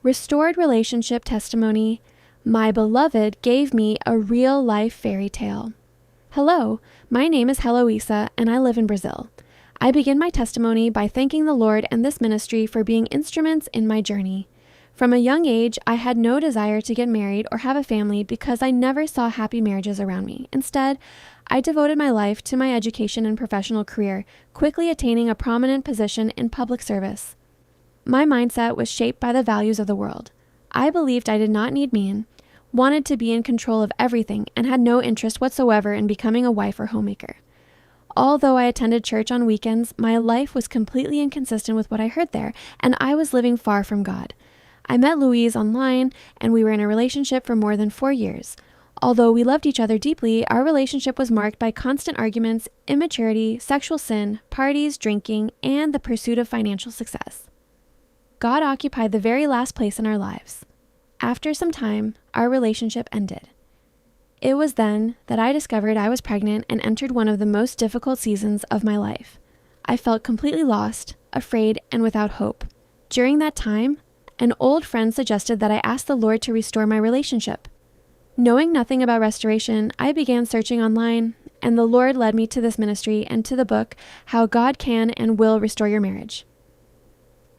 Restored relationship testimony. My beloved gave me a real life fairy tale. Hello, my name is Heloisa and I live in Brazil. I begin my testimony by thanking the Lord and this ministry for being instruments in my journey. From a young age, I had no desire to get married or have a family because I never saw happy marriages around me. Instead, I devoted my life to my education and professional career, quickly attaining a prominent position in public service. My mindset was shaped by the values of the world. I believed I did not need men, wanted to be in control of everything, and had no interest whatsoever in becoming a wife or homemaker. Although I attended church on weekends, my life was completely inconsistent with what I heard there, and I was living far from God. I met Louise online, and we were in a relationship for more than 4 years. Although we loved each other deeply, our relationship was marked by constant arguments, immaturity, sexual sin, parties, drinking, and the pursuit of financial success. God occupied the very last place in our lives. After some time, our relationship ended. It was then that I discovered I was pregnant and entered one of the most difficult seasons of my life. I felt completely lost, afraid, and without hope. During that time, an old friend suggested that I ask the Lord to restore my relationship. Knowing nothing about restoration, I began searching online, and the Lord led me to this ministry and to the book, How God Can and Will Restore Your Marriage.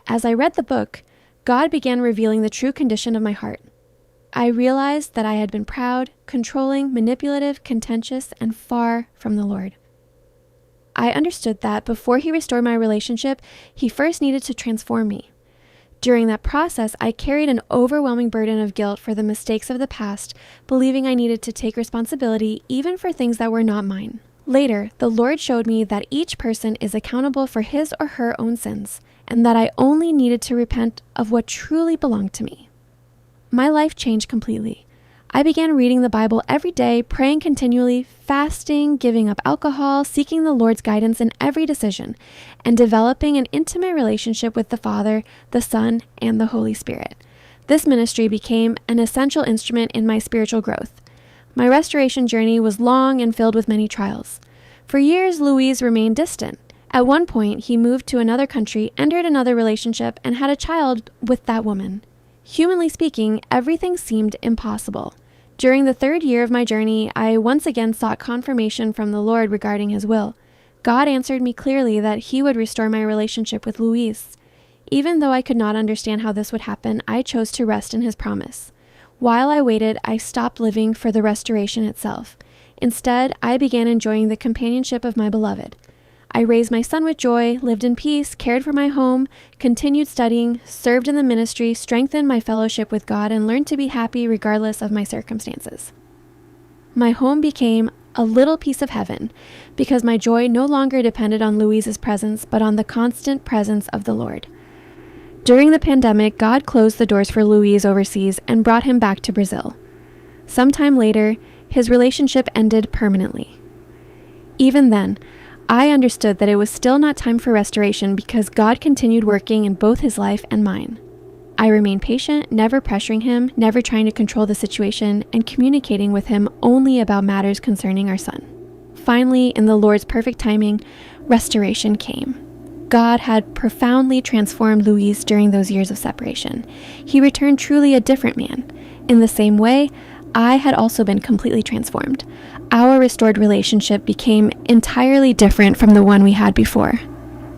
As I read the book, God began revealing the true condition of my heart. I realized that I had been proud, controlling, manipulative, contentious, and far from the Lord. I understood that before He restored my relationship, He first needed to transform me. During that process, I carried an overwhelming burden of guilt for the mistakes of the past, believing I needed to take responsibility even for things that were not mine. Later, the Lord showed me that each person is accountable for his or her own sins, and that I only needed to repent of what truly belonged to me. My life changed completely. I began reading the Bible every day, praying continually, fasting, giving up alcohol, seeking the Lord's guidance in every decision, and developing an intimate relationship with the Father, the Son, and the Holy Spirit. This ministry became an essential instrument in my spiritual growth. My restoration journey was long and filled with many trials. For years, Louise remained distant. At one point, he moved to another country, entered another relationship, and had a child with that woman. Humanly speaking, everything seemed impossible. During the 3rd year of my journey, I once again sought confirmation from the Lord regarding His will. God answered me clearly that He would restore my relationship with Louise. Even though I could not understand how this would happen, I chose to rest in His promise. While I waited, I stopped living for the restoration itself. Instead, I began enjoying the companionship of my beloved. I raised my son with joy, lived in peace, cared for my home, continued studying, served in the ministry, strengthened my fellowship with God, and learned to be happy regardless of my circumstances. My home became a little piece of heaven because my joy no longer depended on Louise's presence, but on the constant presence of the Lord. During the pandemic, God closed the doors for Louise overseas and brought him back to Brazil. Sometime later, his relationship ended permanently. Even then, I understood that it was still not time for restoration because God continued working in both his life and mine. I remained patient, never pressuring him, never trying to control the situation, and communicating with him only about matters concerning our son. Finally, in the Lord's perfect timing, restoration came. God had profoundly transformed Louise during those years of separation. He returned truly a different man. In the same way, I had also been completely transformed. Our restored relationship became entirely different from the one we had before.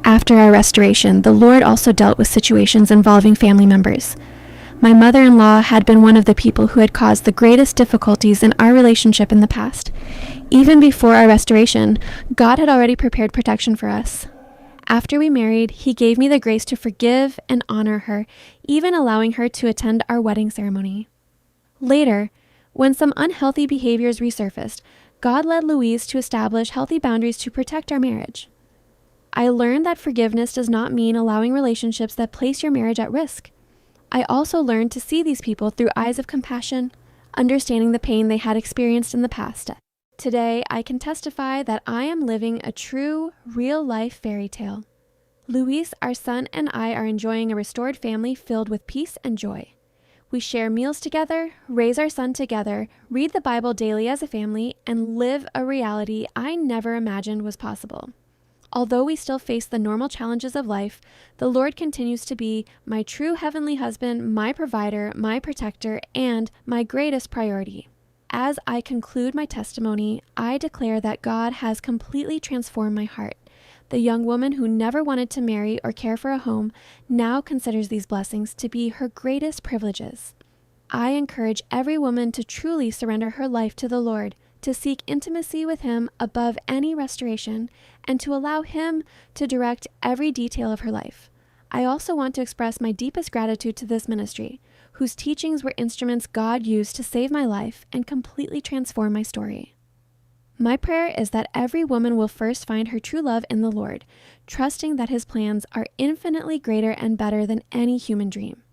After our restoration, the Lord also dealt with situations involving family members. My mother-in-law had been one of the people who had caused the greatest difficulties in our relationship in the past. Even before our restoration, God had already prepared protection for us. After we married, He gave me the grace to forgive and honor her, even allowing her to attend our wedding ceremony. Later, when some unhealthy behaviors resurfaced, God led Louise to establish healthy boundaries to protect our marriage. I learned that forgiveness does not mean allowing relationships that place your marriage at risk. I also learned to see these people through eyes of compassion, understanding the pain they had experienced in the past. Today, I can testify that I am living a true, real-life fairy tale. Louise, our son, and I are enjoying a restored family filled with peace and joy. We share meals together, raise our son together, read the Bible daily as a family, and live a reality I never imagined was possible. Although we still face the normal challenges of life, the Lord continues to be my true heavenly husband, my provider, my protector, and my greatest priority. As I conclude my testimony, I declare that God has completely transformed my heart. The young woman who never wanted to marry or care for a home now considers these blessings to be her greatest privileges. I encourage every woman to truly surrender her life to the Lord, to seek intimacy with Him above any restoration, and to allow Him to direct every detail of her life. I also want to express my deepest gratitude to this ministry, whose teachings were instruments God used to save my life and completely transform my story. My prayer is that every woman will first find her true love in the Lord, trusting that His plans are infinitely greater and better than any human dream.